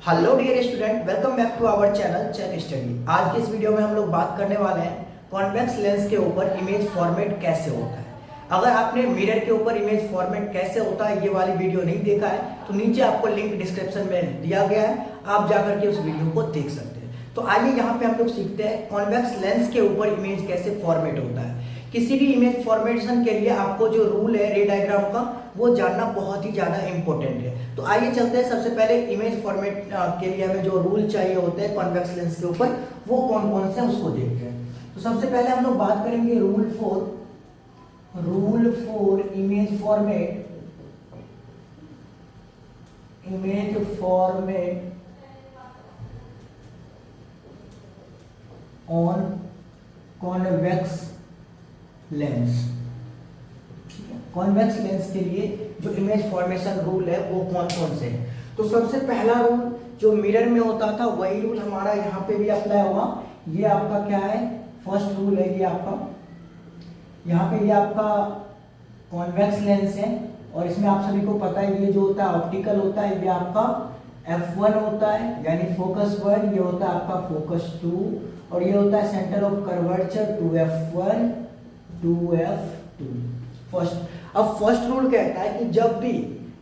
Hello dear student, welcome back to our channel check study. आज की इस video में हम लोग बात करने वाले हैं कॉन्वेक्स लेंस के ऊपर इमेज फॉर्मेट कैसे होता है। अगर आपने मिरर के ऊपर इमेज फॉर्मेट कैसे होता है ये वाली वीडियो नहीं देखा है तो नीचे आपको लिंक डिस्क्रिप्शन में दिया गया है, आप जाकर के उस वीडियो को देख सकते हैं। तो आइए यहाँ पे हम लोग सीखते हैं कॉन्वेक्स लेंस के ऊपर इमेज कैसे फॉर्मेट होता है। किसी भी इमेज फॉर्मेशन के लिए आपको जो रूल है रे डायग्राम का वो जानना बहुत ही ज़्यादा इंपॉर्टेंट है। तो आइए चलते हैं, सबसे पहले इमेज फॉर्मेट के लिए हमें जो रूल चाहिए होते हैं कॉन्वेक्स लेंस के ऊपर वो कौन कौन से उसको देखते हैं। तो सबसे पहले हम लोग बात करेंगे rule for image format on convex lens. Convex lens के लिए जो इमेज फॉर्मेशन रूल है वो कौन कौन से हैं। तो सबसे पहला रूल जो मिरर में होता था वही रूल हमारा यहाँ पे भी अप्लाई होगा। ये आपका क्या है, फर्स्ट रूल है। ये आपका यहाँ पे ये आपका कॉन्वेक्स लेंस है और इसमें आप सभी को पता है ये जो होता है ऑप्टिकल होता है, ये आपका F1 होता है यानी फोकस 1, ये होता है आपका फोकस 2 और ये होता है centre of curvature 2F1 2F2 first. अब फर्स्ट रूल कहता है कि जब भी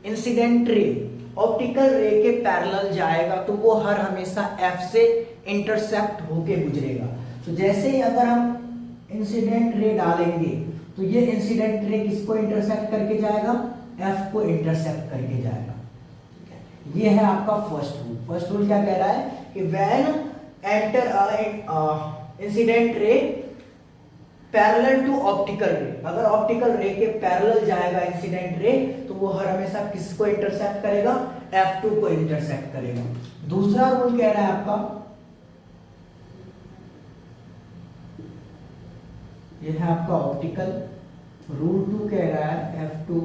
इंसिडेंट रे ऑप्टिकल रे के पैरेलल जाएगा तो वो हर हमेशा F से इंटरसेक्ट होके गुजरेगा। तो जैसे ही अगर हम इंसिडेंट रे डालेंगे तो ये इंसिडेंट रे किसको इंटरसेक्ट करके जाएगा, F को इंटरसेक्ट करके जाएगा। ये है आपका फर्स्ट रूल। फर्स्ट रूल क्या कह रहा है कि when enter incident ray parallel to optical ray, अगर ऑप्टिकल रे के पैरेलल जाएगा इंसिडेंट रे तो वो हर हमेशा किसको इंटरसेक्ट करेगा, F2 को इंटरसेक्ट करेगा। दूसरा रूल कह रहा है आपका, ये है आपका ऑप्टिकल। रूल 2 कह रहा है F2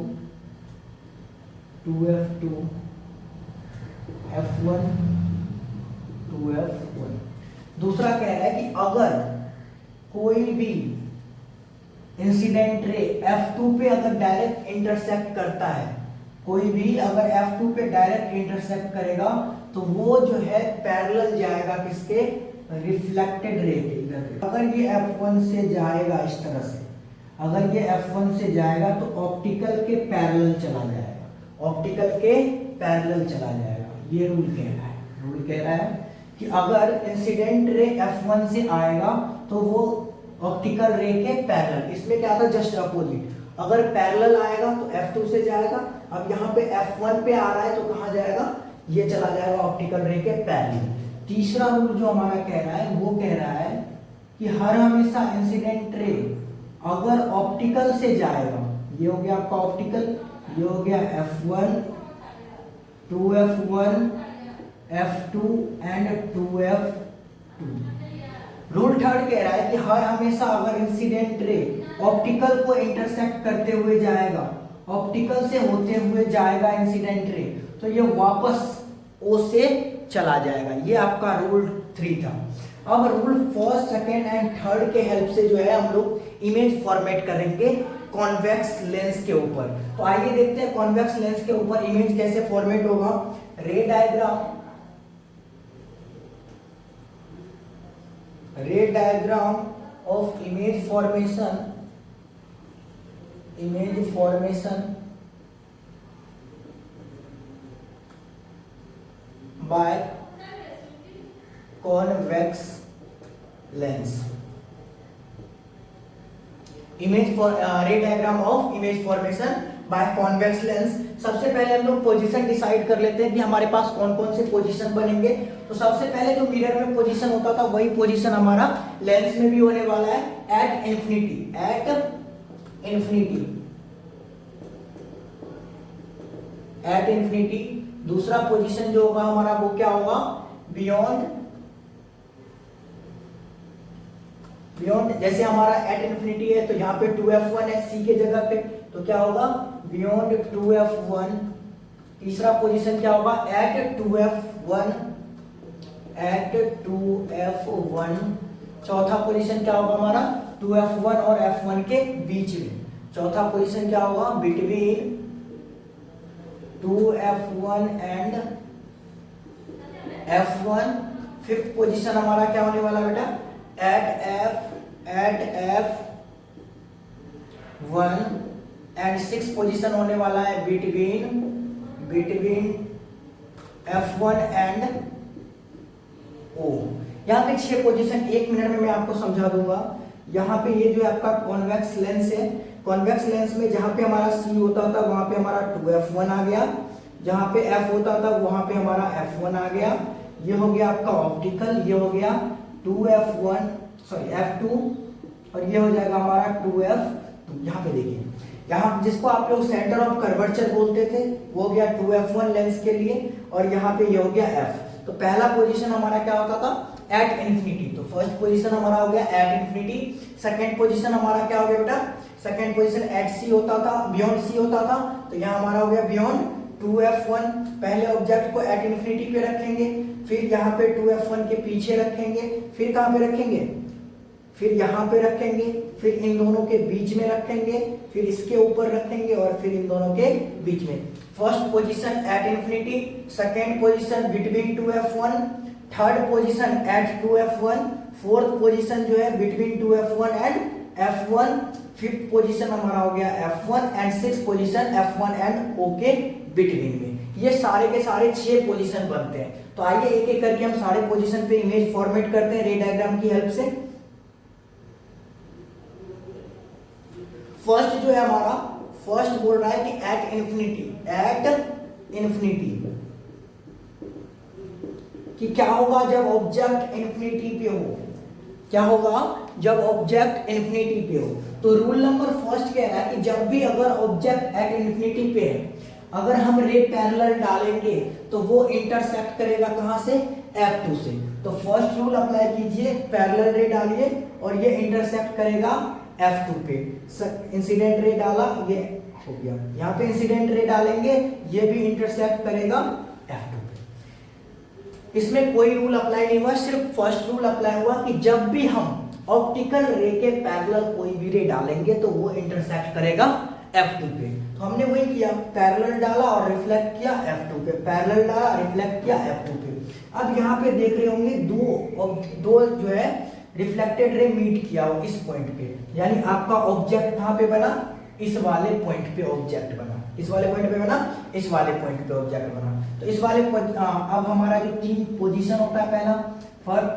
2F2 F1 2F1। दूसरा कह रहा है कि अगर कोई भी इंसिडेंट रे F2 पे अगर डायरेक्ट इंटरसेक्ट करता है, कोई भी अगर F2 पे डायरेक्ट इंटरसेक्ट करेगा तो वो जो है पैरेलल जाएगा किसके, रिफ्लेक्टेड रे के। अगर ये F1 से जाएगा इस तरह से, अगर ये F1 से जाएगा तो ऑप्टिकल के पैरेलल चला जाएगा, ऑप्टिकल के पैरेलल चला जाएगा। ये रूल कह रहा है। रूल कह रहा है कि अगर इंसिडेंट रे F1 से आएगा तो वो ऑप्टिकल रे के पैरेलल, इसमें क्या था जस्ट अपोजिट, अगर पैरेलल आएगा तो F2 से जाएगा। अब यहाँ पे F1 पे आ रहा है तो कहाँ जाएगा, ये चला जाएगा ऑप्टिकल रे के पैरेलल। तीसरा रूल जो हमारा कह रहा है वो कह रहा है कि हर हमेशा इंसिडेंट रे अगर ऑप्टिकल से जाएगा, ये हो गया आपका ऑप्टिकल, ये हो गया F1 2F1 F2 and 2F2। Rule third कह रहा है कि हर हमेशा अगर इंसिडेंट रे ऑप्टिकल को इंटरसेक्ट करते हुए जाएगा, ऑप्टिकल से होते हुए जाएगा इंसिडेंट रे, तो ये वापस O से चला जाएगा। ये आपका रूल 3 था। अब rule first, second and third के हेल्प से जो है हम लोग इमेज फॉर्मेट करेंगे कॉन्वेक्स लेंस के ऊपर। तो आइए देखते हैं कॉन्वेक्स लेंस के ऊपर इमेज कैसे फॉर्मेट होगा। रे diagram of image formation by convex lens. रे diagram of image formation by convex lens. सबसे पहले हम लोग पोजीशन डिसाइड कर लेते हैं कि हमारे पास कौन कौन से पोजीशन बनेंगे। तो सबसे पहले जो मिरर में पोजीशन होता था वही पोजीशन हमारा लेंस में भी होने वाला है, एट इंफिनिटी। दूसरा पोजीशन जो होगा हमारा वो क्या होगा, बियॉन्ड। जैसे हमारा एट इंफिनिटी है तो यहाँ पे 2F1 है C के जगह पे, तो क्या होगा बियॉन्ड 2F1। तीसरा पोजीशन क्या होगा, एट 2F1। चौथा पोजीशन क्या होगा हमारा, 2F1 और F1 के बीच में। चौथा पोजीशन क्या होगा, between 2F1 and F1, fifth position हमारा क्या होने वाला बेटा, eight F1 and six position होने वाला है बिटवीन F1 एंड O। यहाँ पे 6 पोजीशन 1 मिनट में मैं आपको समझा दूंगा। यहाँ पे ये जो आपका कॉन्वेक्स लेंस है, कॉन्वेक्स लेंस में जहाँ पे हमारा C होता था वहां पे हमारा 2F1 आ गया, जहाँ पे F होता था वहां पे हमारा F1 आ गया। ये हो गया आपका ऑप्टिकल, ये हो गया 2F1 सॉरी F2 और ये हो जाएगा हमारा 2F2। यहाँ पे देखिए, यहाँ जिसको आप लोग सेंटर ऑफ कर्वेचर बोलते थे वो हो गया 2F1 लेंस के लिए, और यहाँ पे ये हो गया F। तो पहला पोजीशन हमारा क्या होता था, एट इन्फिनिटी। तो फर्स्ट पोजीशन हमारा हो गया एट इन्फिनिटी। सेकंड पोजीशन हमारा क्या हो गया बेटा, सेकंड पोजीशन एट सी होता था, बियॉन्ड सी होता था, तो यहाँ हमारा हो गया बियॉन्ड 2F1। पहले ऑब्जेक्ट को एट इन्फिनिटी पे रखेंगे, फिर यहाँ पे 2F1 के पीछे रखेंगे, फिर कहाँ पे रखेंगे, फिर यहाँ पे रखेंगे, फिर इन दोनों के बीच में रखेंगे, फिर इसके ऊपर रखेंगे और फिर इन दोनों के बीच में। First position at infinity, second position between 2F1, third position at 2F1, fourth position जो है between 2F1 and F1, fifth position हमारा हो गया F1 and six position F1 and O के बिटवीन में। ये सारे के सारे 6 पोजीशन बनते हैं। तो आइए एक एक करके हम सारे पोजीशन पे इमेज फॉर्मेट करते हैं रे डायग्राम की हेल्प से। फर्स्ट जो है हमारा, फर्स्ट बोल रहा है कि एट इन्फिनिटी कि क्या होगा जब ऑब्जेक्ट इन्फिनिटी पे हो, क्या होगा जब ऑब्जेक्ट इन्फिनिटी पे हो। तो रूल नंबर फर्स्ट कह रहा है कि जब भी अगर ऑब्जेक्ट एट इन्फिनिटी पे है, अगर हम रे पैरेलल डालेंगे तो वो इंटरसेक्ट करेगा कहां से, F2 से। तो फर्स्ट रूल अप्लाई कीजिए, पैरेलल रे डालिए और ये इंटरसेक्ट करेगा F2 पे। इंसिडेंट रे डाला, ये हो गया, यहाँ पे इंसिडेंट रे डालेंगे, ये भी इंटरसेक्ट करेगा F2 पे। इसमें कोई रूल अप्लाई नहीं हुआ, सिर्फ फर्स्ट रूल अप्लाई हुआ कि जब भी हम ऑप्टिकल रे के पैरेलल कोई भी रे डालेंगे तो वो इंटरसेक्ट करेगा F2 पे। तो हमने वही किया, पैरेलल डाला और रिफ्लेक्ट किया F2 पे, पैरेलल डाला रिफ्लेक्ट किया F2 पे। अब यहाँ पे देख रहे होंगे दो जो है रिफ्लेक्टेड रे मीट किया हो इस पॉइंट पे, यानी आपका ऑब्जेक्ट कहाँ पे बना, इस वाले पॉइंट पे ऑब्जेक्ट बना, इस वाले पॉइंट पे बना, इस वाले पॉइंट पे ऑब्जेक्ट बना। तो इस वाले अब हमारा जो 3 पोजीशन होता है, पहला फर्स्ट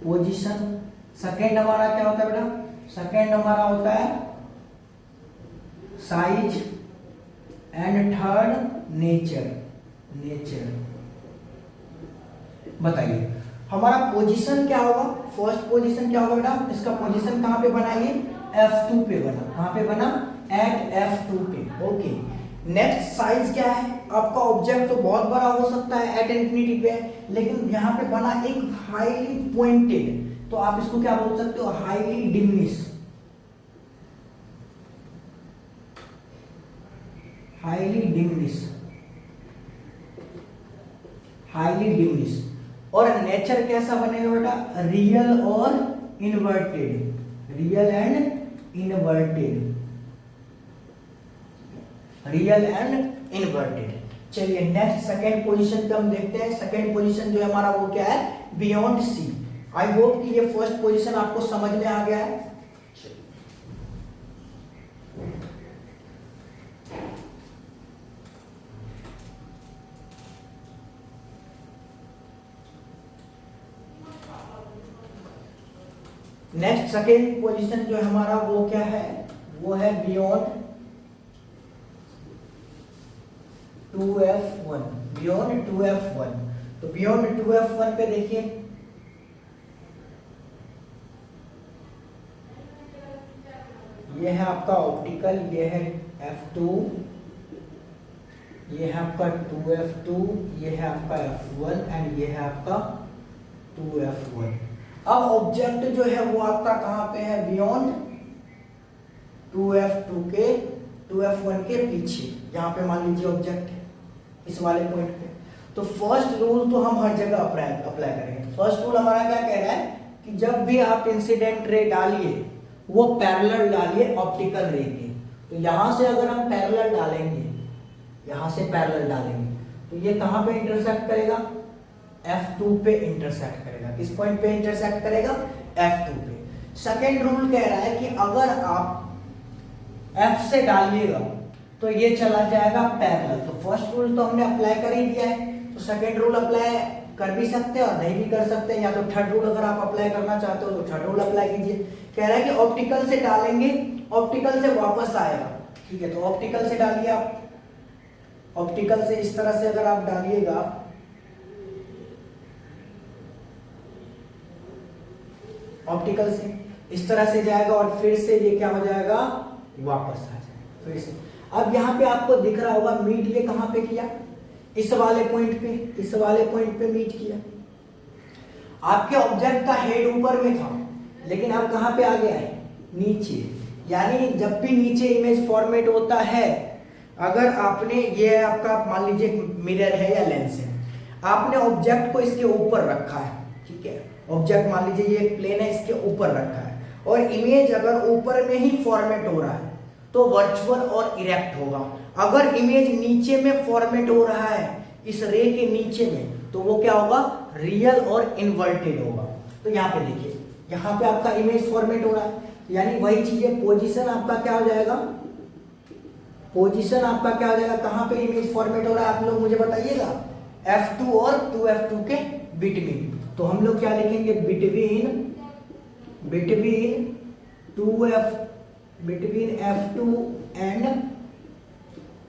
पोजीशन, सेकेंड हमारा क्या होता है बेटा, सेकेंड हमारा होता है साइज एंड थर्ड नेचर। बताइए हमारा पोजीशन क्या होगा, फर्स्ट पोजीशन क्या होगा बेटा, इसका पोजीशन कहां पे बना, ये F2 पे बना, कहां पे बना, एट F2 पे। ओके, नेक्स्ट साइज क्या है, आपका ऑब्जेक्ट तो बहुत बड़ा हो सकता है एट इन्फिनिटी पे, लेकिन यहाँ पे बना एक हाईली पॉइंटेड, तो आप इसको क्या बोल सकते हो, हाईली डिमिनिश। और नेचर कैसा बनेगा बेटा, रियल और इन्वर्टेड, रियल एंड इन्वर्टेड। चलिए नेक्स्ट सेकेंड पोजीशन पे हम देखते हैं। सेकेंड पोजीशन जो है हमारा वो क्या है, बियॉन्ड सी। आई होप कि ये फर्स्ट पोजीशन आपको समझ में आ गया है। नेक्स्ट सेकेंड पोजीशन जो है हमारा वो क्या है, वो है बियॉन्ड 2F1, बियॉन्ड 2F1। तो बियॉन्ड 2F1 पे देखिए, ये है आपका ऑप्टिकल, ये है F2, ये है आपका 2F2, ये है आपका F1 एंड ये है आपका 2F1। अब ऑब्जेक्ट जो है वो आपका कहां पे है, बियॉन्ड 2F2 के 2F1 के पीछे, यहां पे मान लीजिए ऑब्जेक्ट है इस वाले पॉइंट पे। तो फर्स्ट रूल तो हम हर जगह अप्लाई करेंगे। फर्स्ट रूल हमारा क्या कह रहा है कि जब भी आप इंसिडेंट रे डालिए वो पैरेलल डालिए ऑप्टिकल रे के। तो यहां से अगर हम पैरेलल डालेंगे, यहां से पैरेलल डालेंगे तो ये कहां पे इंटरसेक्ट करेगा, F2 पे इंटरसेक्ट करेगा। किस पॉइंट पे इंटरसेक्ट करेगा, F2 पे। सेकेंड रूल कह रहा है कि अगर आप F से डालिएगा तो ये चला जाएगा पैरेलल। तो फर्स्ट रूल तो हमने अप्लाई कर ही दिया है, तो सेकेंड रूल अप्लाई कर भी सकते हैं और नहीं भी कर सकते हैं, या तो थर्ड रूल अगर आप अप्लाई करना चाहते हो तो थर्ड रूल अप्लाई कीजिए। कह रहा है कि ऑप्टिकल से डालेंगे, ऑप्टिकल से वापस आएगा, ठीक है। तो ऑप्टिकल से डालिए आप, ऑप्टिकल से इस तरह से अगर आप डालिएगा, ऑप्टिकल से इस तरह से जाएगा और फिर से ये क्या हो जाएगा, वापस आ जाएगा फिर से। अब यहाँ पे आपको दिख रहा होगा मीट ये कहां पे किया, इस वाले पॉइंट पे, इस वाले पॉइंट पे मीट किया। आपके ऑब्जेक्ट का हेड ऊपर में था, लेकिन अब कहां पे आ गया है, नीचे। यानी जब भी नीचे इमेज फॉर्मेट होता है, अगर आपने ये आपका मान लीजिए मिरर है या लेंस है, आपने ऑब्जेक्ट को इसके ऊपर रखा है, ठीक है। ऑब्जेक्ट मान लीजिए ये प्लेन है, इसके ऊपर रखा है, और इमेज अगर ऊपर में ही फॉर्मेट हो रहा है तो वर्चुअल और इरेक्ट होगा। अगर इमेज नीचे में फॉर्मेट हो रहा है, इस रे के नीचे में, तो वो क्या होगा, रियल और इन्वर्टेड होगा। तो यहाँ पे देखिए, यहाँ पे आपका इमेज फॉर्मेट हो रहा है, यानी वही चीज है, पोजीशन आपका क्या हो जाएगा, पोजीशन आपका क्या हो जाएगा, कहां पे इमेज फॉर्मेट हो रहा है आप लोग मुझे बताइएगा, F2 और 2F2 के बिटवीन। तो हम लोग क्या लिखेंगे, बिटवीन F2 एंड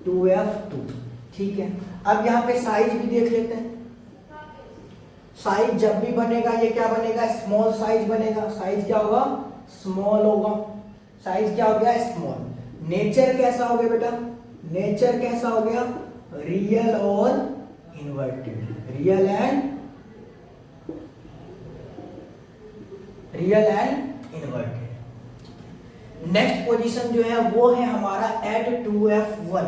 2F2, ठीक है। अब यहाँ पे साइज भी देख लेते हैं। साइज जब भी बनेगा ये क्या बनेगा, स्मॉल साइज बनेगा। साइज क्या होगा, स्मॉल होगा। साइज क्या हो गया, स्मॉल। नेचर कैसा हो गया बेटा, नेचर कैसा हो गया, रियल और inverted, real and inverted. Next position जो है वो है हमारा एट 2F1।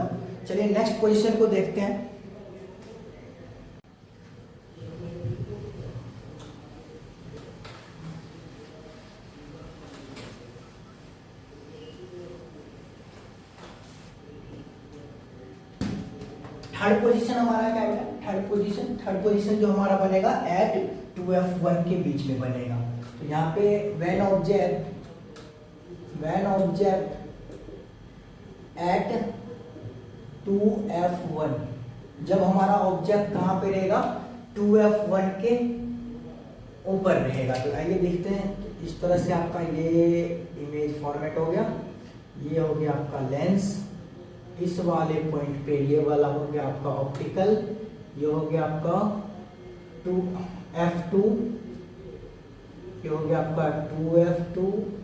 चलिए नेक्स्ट पोजीशन को देखते हैं। थर्ड पोजीशन हमारा क्या बेटा, थर्ड पोजीशन जो हमारा बनेगा एट 2F1 के बीच में बनेगा। तो यहाँ पे व्हेन ऑब्जेक्ट एट 2F1, जब हमारा ऑब्जेक्ट कहां पे रहेगा, 2F1 के ऊपर रहेगा। तो आइए देखते हैं। तो इस तरह से आपका ये इमेज फॉर्मेट हो गया, ये हो गया आपका लेंस, इस वाले पॉइंट पे ये वाला हो गया आपका ऑप्टिकल, ये हो गया आपका 2F2, ये हो गया आपका 2F2,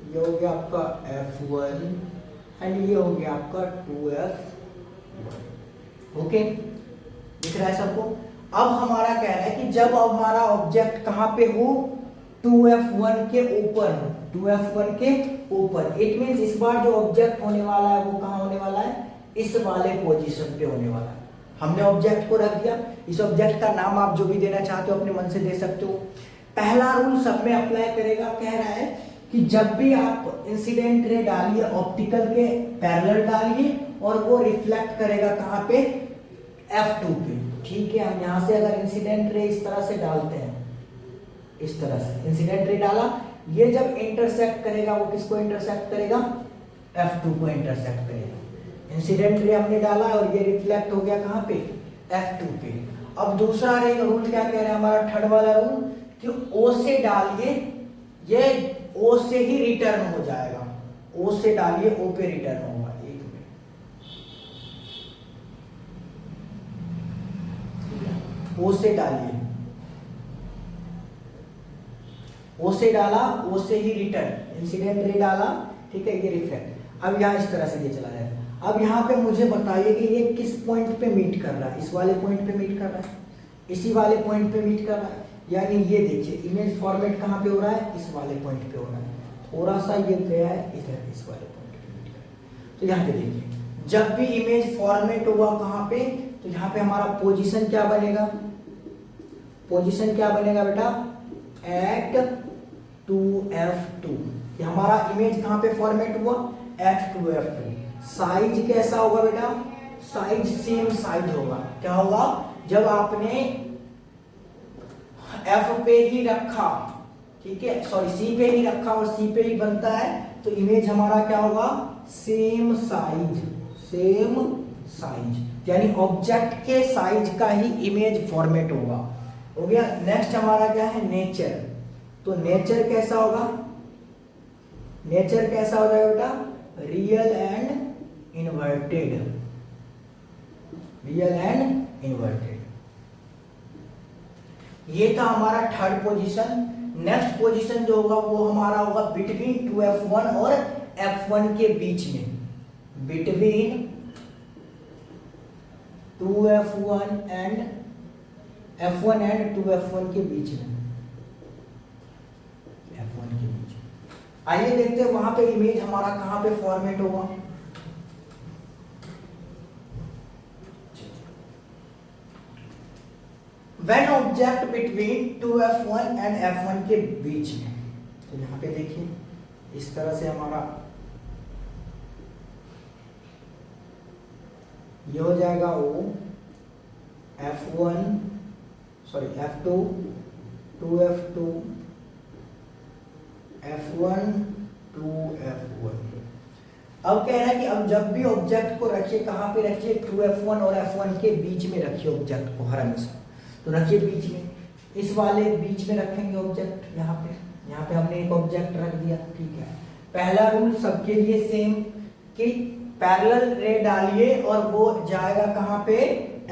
ये हो गया आपका F1 एंड ये हो गया आपका 2F1। ओके, दिख रहा है सबको। अब हमारा कह रहा है कि जब हमारा ऑब्जेक्ट कहां पे हो, 2F1 के ऊपर हो, 2F1 के ऊपर। इट मींस इस बार जो ऑब्जेक्ट होने वाला है वो कहां होने वाला है, इस वाले पोजीशन पे होने वाला है। हमने ऑब्जेक्ट को रख दिया, इस ऑब्जेक्ट का नाम आप जो भी देना चाहते हो अपने मन से दे सकते हो। पहला रूल सब में अप्लाई करेगा। कह रहा है कि जब भी आप इंसिडेंट रे डालिए, ऑप्टिकल के पैरेलल डालिए और वो रिफ्लेक्ट करेगा कहां पे, F2 पे, ठीक है। हम यहां से अगर इंसिडेंट रे इस तरह से डालते हैं, इस तरह से इंसिडेंट रे डाला, ये जब इंटरसेक्ट करेगा वो किसको इंटरसेक्ट करेगा, F2 को इंटरसेक्ट करेगा। इंसिडेंट रे हमने डाला और ये रिफ्लेक्ट हो गया कहां पे, F2 पे। अब दूसरा रे रूल क्या कह रहा है हमारा, थर्ड वाला रूल, कि O से डालिए, ये O से ही रिटर्न हो जाएगा। O से डालिए, O पे रिटर्न होगा। एक मिनट, O से डालिए, O से डाला, O से ही रिटर्न, इंसिडेंट रे डाला, ठीक है, ये रिफ्लेक्ट। अब यहाँ इस तरह से ये चला जाएगा। अब यहाँ पे मुझे बताइए कि ये किस पॉइंट पे मीट कर रहा है, इस वाले पॉइंट पे मीट कर रहा है, इसी वाले पॉइंट पे मीट कर रहा है। यानी ये देखिए इमेज फॉर्मेट कहाँ पे हो रहा है, इस वाले पॉइंट पे हो रहा है। थोड़ा सा ये गया है इधर, इस वाले पॉइंट पे मीट कर रहा है। तो यहाँ पे देखिए, जब भी इमेज फॉर्मेट हुआ कहाँ पे, तो यहाँ पे हमारा पोजीशन क्या बनेगा, पोजीशन क्या बनेगा बेटा, एट 2F2। हमारा इमेज कहाँ पे फॉर्मेट हुआ, एट 2F2। साइज कैसा होगा बेटा, साइज सेम साइज होगा, क्या होगा, जब आपने एफ पे ही रखा, ठीक है, सॉरी सी पे ही रखा और सी पे ही बनता है, तो इमेज हमारा क्या होगा, सेम साइज, सेम साइज, यानी ऑब्जेक्ट के साइज का ही इमेज फॉर्मेट होगा। हो गया। नेक्स्ट हमारा क्या है, नेचर। तो नेचर कैसा होगा, नेचर कैसा हो जाएगा बेटा, real and inverted, real and inverted. ये था हमारा थर्ड पोजीशन। नेक्स्ट पोजीशन जो होगा वो हमारा होगा बिटवीन 2f1 और f1 के बीच में, between 2f1 and f1 and 2f1 के बीच में, f1 के बीच में। आइए देखते हैं वहां पे इमेज हमारा कहां पे फॉर्मेट होगा। When object between 2f1 and f1 के बीच में, तो यहां पे देखिए इस तरह से हमारा ये हो जाएगा वो f1 sorry f2 2f2 f1 2f1। अब कह रहा है कि अब जब भी ऑब्जेक्ट को रखिए कहां पे रखिए, 2f1 और f1 के बीच में रखिए ऑब्जेक्ट को, हर हमेशा तो रखिए बीच में, इस वाले बीच में रखेंगे ऑब्जेक्ट। यहाँ पे हमने एक ऑब्जेक्ट रख दिया, ठीक है। पहला रूल सबके लिए सेम कि पैरेलल रे डालिए और वो जाएगा कहाँ पे,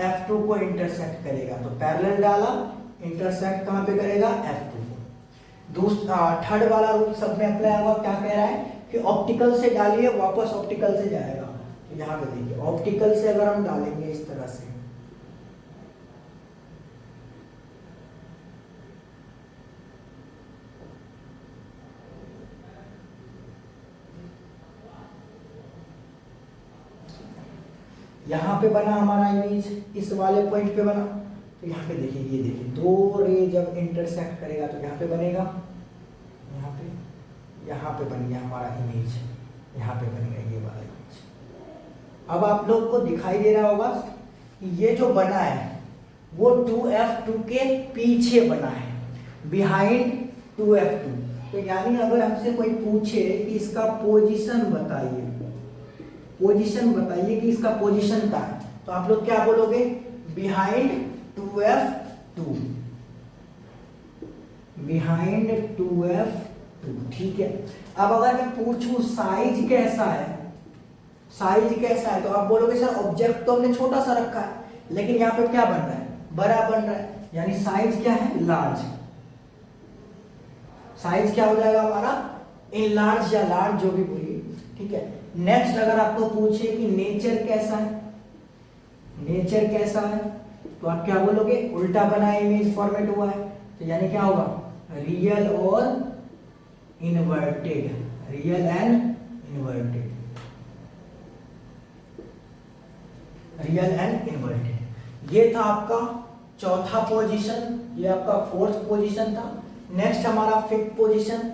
F2 को इंटरसेक्ट करेगा। तो पैरेलल डाला, इंटरसेक्ट कहाँ पे करेगा, F2 को। दूसरा थर्ड वाला रूल सब में अप्लाई होगा। क्या कह रहा है कि ऑप्टिकल से डालिए, वापस ऑप्टिकल से जाएगा। तो यहाँ पे देखिए ऑप्टिकल से अगर हम डालेंगे इस तरह से, यहाँ पे बना हमारा इमेज, इस वाले पॉइंट पे बना। तो यहाँ पे देखिए, ये देखिए दो रे जब इंटरसेक्ट करेगा तो यहाँ पे बनेगा, यहाँ पे बन गया हमारा इमेज, यहाँ पे बन गया ये वाला इमेज। अब आप लोग को दिखाई दे रहा होगा कि ये जो बना है वो 2f2 के पीछे बना है, बिहाइंड 2f2। तो यानी अगर हमसे कोई पूछे कि इसका पोजीशन बताइए, पोजीशन बताइए कि इसका पोजीशन क्या है, तो आप लोग क्या बोलोगे, बिहाइंड 2f2, बिहाइंड 2f2, ठीक है। अब अगर मैं पूछूं साइज कैसा है, साइज कैसा है, तो आप बोलोगे सर ऑब्जेक्ट तो हमने छोटा सा रखा है, लेकिन यहाँ पे क्या बन रहा है, बड़ा बन रहा है, यानी साइज क्या है, लार्ज। साइज क्या हो जाएगा हमारा, इन लार्ज या लार्ज, जो भी बोलिए, ठीक है। नेक्स्ट अगर आपको पूछे कि नेचर कैसा है, नेचर कैसा है, तो आप क्या बोलोगे, उल्टा बना इमेज फॉर्मेट हुआ है, तो यानी क्या होगा, रियल और inverted, real and inverted, real and inverted. ये था आपका चौथा पोजीशन, ये आपका फोर्थ पोजीशन था। नेक्स्ट हमारा फिफ्थ पोजीशन।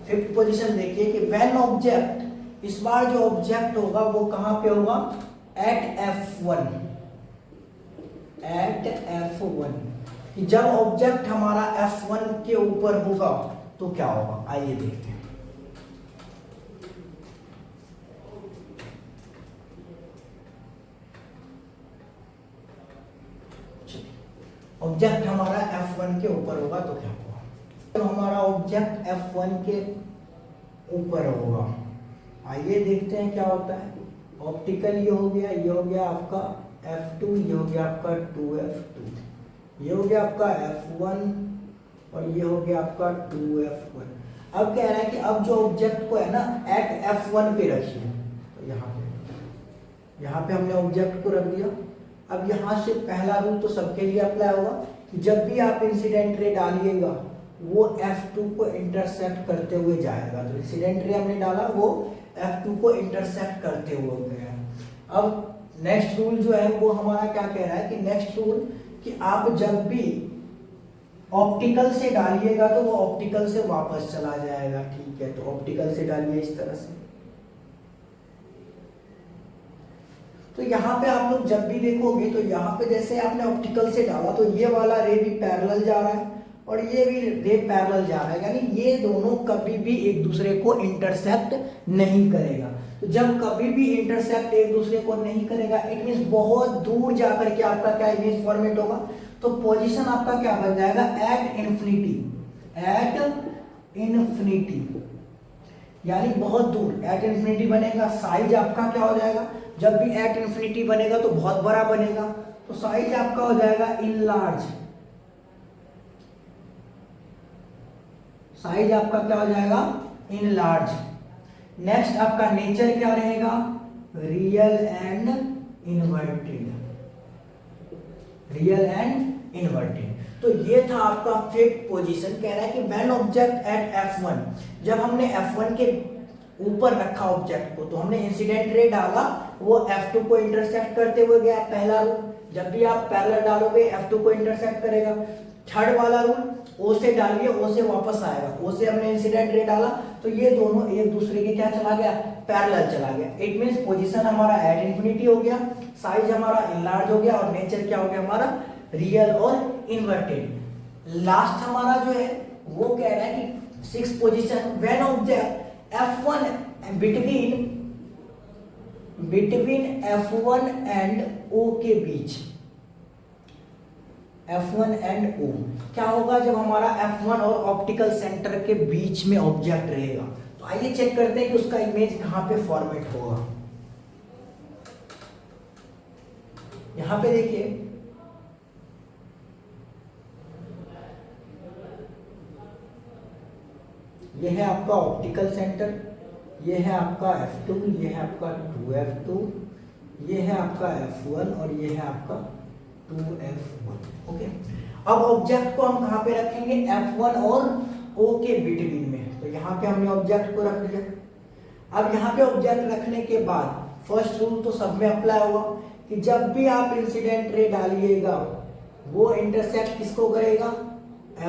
फिफ्थ पोजीशन देखिए कि व्हेन ऑब्जेक्ट, इस बार जो ऑब्जेक्ट होगा वो कहां पे होगा, एट F1, एट F1, कि जब ऑब्जेक्ट हमारा F1 के ऊपर होगा तो क्या होगा, आइए देखते हैं। ऑब्जेक्ट हमारा F1 के ऊपर होगा तो क्या होगा, तो हमारा ऑब्जेक्ट F1 के ऊपर होगा। आइए देखते हैं क्या होता है। ऑप्टिकल ये हो गया, ये हो गया आपका F2, ये हो गया आपका 2F2, ये हो गया आपका F1 और ये हो गया आपका 2F1। अब कह रहा है कि अब जो ऑब्जेक्ट को है ना एट F1 पे रखिए, तो यहाँ पे हमने ऑब्जेक्ट को रख दिया। अब यहाँ से पहला रूल तो सबके लिए अप्लाई होगा कि जब भी आप इंसिडेंट रे डालिएगा वो F2 को इंटरसेक्ट करते हुए जाएगा। तो इंसिडेंट रे हमने डाला, वो F2 को इंटरसेक्ट करते हुए गया। अब नेक्स्ट रूल जो है वो हमारा क्या कह रहा है कि नेक्स्ट रूल कि आप जब भी ऑप्टिकल से डालिएगा तो वो ऑप्टिकल से वापस चला जाएगा, ठीक है। तो ऑप्टिकल से डालिए इस तरह से, तो यहाँ पे आप लोग जब भी देखोगे तो यहाँ पे जैसे आपने ऑप्टिकल से डाला तो ये वाला रे भी पैरेलल जा रहा है और ये भी रे पैरेलल जा रहा है, यानी ये दोनों कभी भी एक दूसरे को इंटरसेक्ट नहीं करेगा। तो जब कभी भी इंटरसेक्ट एक दूसरे को नहीं करेगा इट मींस बहुत दूर जाकर के आपका क्या इमेज फॉर्मेट होगा, तो पोजीशन आपका क्या बन जाएगा, एट इन्फिनिटी, यानी बहुत दूर एट इन्फिनिटी बनेगा। साइज आपका क्या हो जाएगा, जब भी एट इन्फिनिटी बनेगा तो बहुत बड़ा बनेगा, तो साइज आपका हो जाएगा इन लार्ज, साइज आपका क्या हो जाएगा, इन लार्ज। नेक्स्ट आपका नेचर क्या रहेगा, रियल एंड इन्वर्टेड। तो ये था आपका फिफ्थ पोजीशन। कह रहा है कि व्हेन ऑब्जेक्ट एट F1, जब हमने F1 के ऊपर रखा ऑब्जेक्ट को तो हमने इंसिडेंट रे डाला, वो F2 को इंटरसेक्ट करते हुए गया, पहला रूल। जब भी आप पैरेलल डालोगे F2 को इंटरसेक्ट करेगा। थर्ड वाला रूल, O से डालिए, O से वापस आएगा, O से हमने इंसिडेंट रे डाला तो ये दोनों एक दूसरे के क्या चला गया, पैरेलल चला गया। इट मींस पोजीशन हमारा एट इंफिनिटी हो गया, साइज हमारा इनलार्ज हो गया और नेचर क्या हो गया हमारा, रियल और इन्वर्टेड। लास्ट हमारा जो है वो कह रहा है कि six position, when object F1 between F1 and O के बीच, F1 एंड O क्या होगा, जब हमारा F1 और ऑप्टिकल सेंटर के बीच में ऑब्जेक्ट रहेगा। तो आइए चेक करते हैं कि उसका इमेज कहां पे फॉर्मेट होगा। यहां पे देखिए ये है आपका ऑप्टिकल सेंटर, ये है आपका F2, ये है आपका 2F2, ये है आपका F1 और ये है आपका 2F1। ओके, अब ऑब्जेक्ट को हम कहां पे रखेंगे, F1 और O के बिटवीन में। तो यहाँ पे हमने ऑब्जेक्ट को रख दिया। अब यहाँ पे ऑब्जेक्ट रखने के बाद फर्स्ट रूल तो सब में अप्लाई होगा कि जब भी आप इंसिडेंट रे डालिएगा वो इंटरसेक्ट किसको करेगा,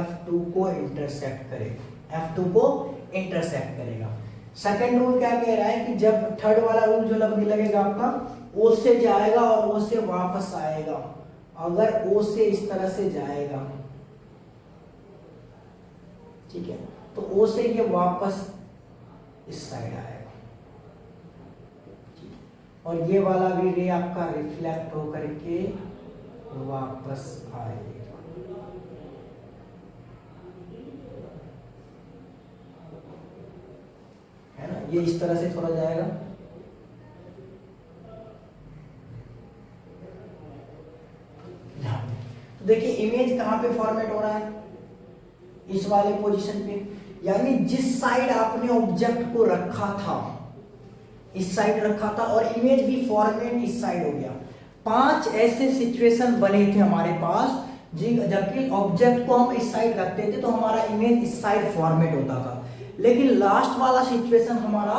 F2 को इंटरसेक्ट करेगा, F2 को इंटरसेक्ट करेगा। सेकंड रूल क्या कह रहा है कि जब थर्ड वाला रूल जो लगेगा आपका, O से जाएगा और O से वापस आएगा। अगर O से इस तरह से जाएगा, ठीक है, तो O से ये वापस इस साइड आएगा और ये वाला भी रे आपका रिफ्लेक्ट होकर के वापस आएगा। है ना, ये इस तरह से थोड़ा जाएगा। तो देखिए इमेज कहां पे फॉर्मेट हो रहा है, इस वाले पोजीशन पे, यानी जिस साइड आपने ऑब्जेक्ट को रखा था इस साइड रखा था और इमेज भी फॉर्मेट इस साइड हो गया। 5 ऐसे सिचुएशन बने थे हमारे पास जी, जबकि ऑब्जेक्ट को हम इस साइड रखते थे तो हमारा इमेज इस साइड फॉर्मेट होता था। लेकिन लास्ट वाला सिचुएशन हमारा,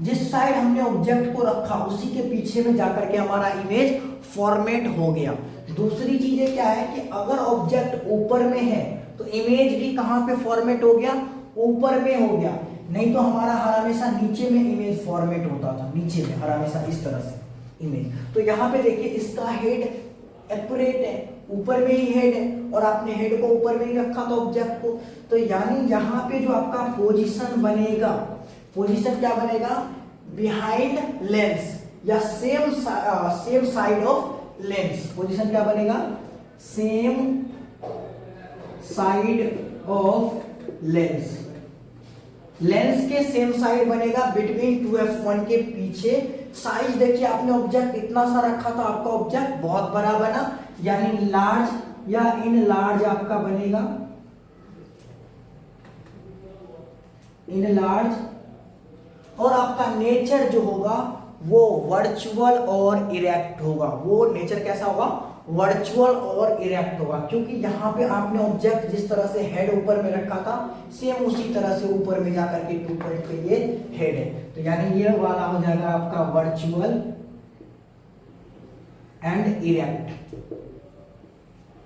जिस साइड हमने ऑब्जेक्ट को रखा उसी के पीछे में जाकर के हमारा इमेज फॉर्मेट हो गया। दूसरी चीज क्या है कि अगर ऑब्जेक्ट ऊपर में है तो इमेज भी कहां पे फॉर्मेट हो गया, ऊपर में हो गया। नहीं तो हमारा हर हमेशा नीचे में इमेज फॉर्मेट होता था, नीचे में हर हमेशा इस तरह से इमेज। तो यहाँ पे देखिए इसका हेड एक्यूरेट है, ऊपर में ही हेड है और आपने हेड को ऊपर में ही रखा था ऑब्जेक्ट को। तो यानी यहाँ पे जो आपका पोजीशन बनेगा, पोजीशन क्या बनेगा, बिहाइंड लेंस या same side of lens. Position क्या बनेगा, same side of lens. Lens के सेम साइड बनेगा बिटवीन 2F1 के पीछे। साइज देखिए आपने ऑब्जेक्ट इतना सा रखा था, आपका ऑब्जेक्ट बहुत बड़ा बना, यानी लार्ज या इन लार्ज आपका बनेगा, इन लार्ज। और आपका नेचर जो होगा वो वर्चुअल और इरेक्ट होगा। वो नेचर कैसा होगा, वर्चुअल और इरेक्ट होगा, क्योंकि यहाँ पे आपने ऑब्जेक्ट जिस तरह से हेड ऊपर में रखा था सेम उसी तरह से ऊपर में जाकर के 2 पॉइंट पे ये हेड है। तो यानी ये वाला हो जाएगा आपका वर्चुअल एंड इरेक्ट।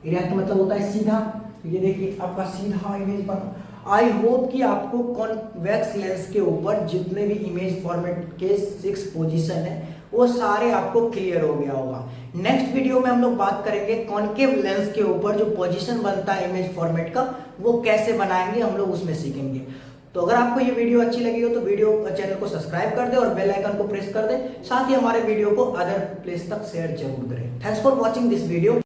इरेक्ट मतलब होता है सीधा। तो ये देखिए आपका सीधा इमेज बना। आई होप कि आपको कॉन्वेक्स लेंस के ऊपर जितने भी इमेज फॉर्मेट के 6 पोजीशन है वो सारे आपको क्लियर हो गया होगा। नेक्स्ट वीडियो में हम लोग बात करेंगे कॉनकेव लेंस के ऊपर जो पोजीशन बनता है इमेज फॉर्मेट का, वो कैसे बनाएंगे हम लोग उसमें सीखेंगे। तो अगर आपको ये वीडियो अच्छी लगी हो तो चैनल को सब्सक्राइब कर दे और बेल आइकन को प्रेस कर दे, साथ ही हमारे वीडियो को अदर प्लेस तक शेयर जरूर करें। Thanks for watching this video.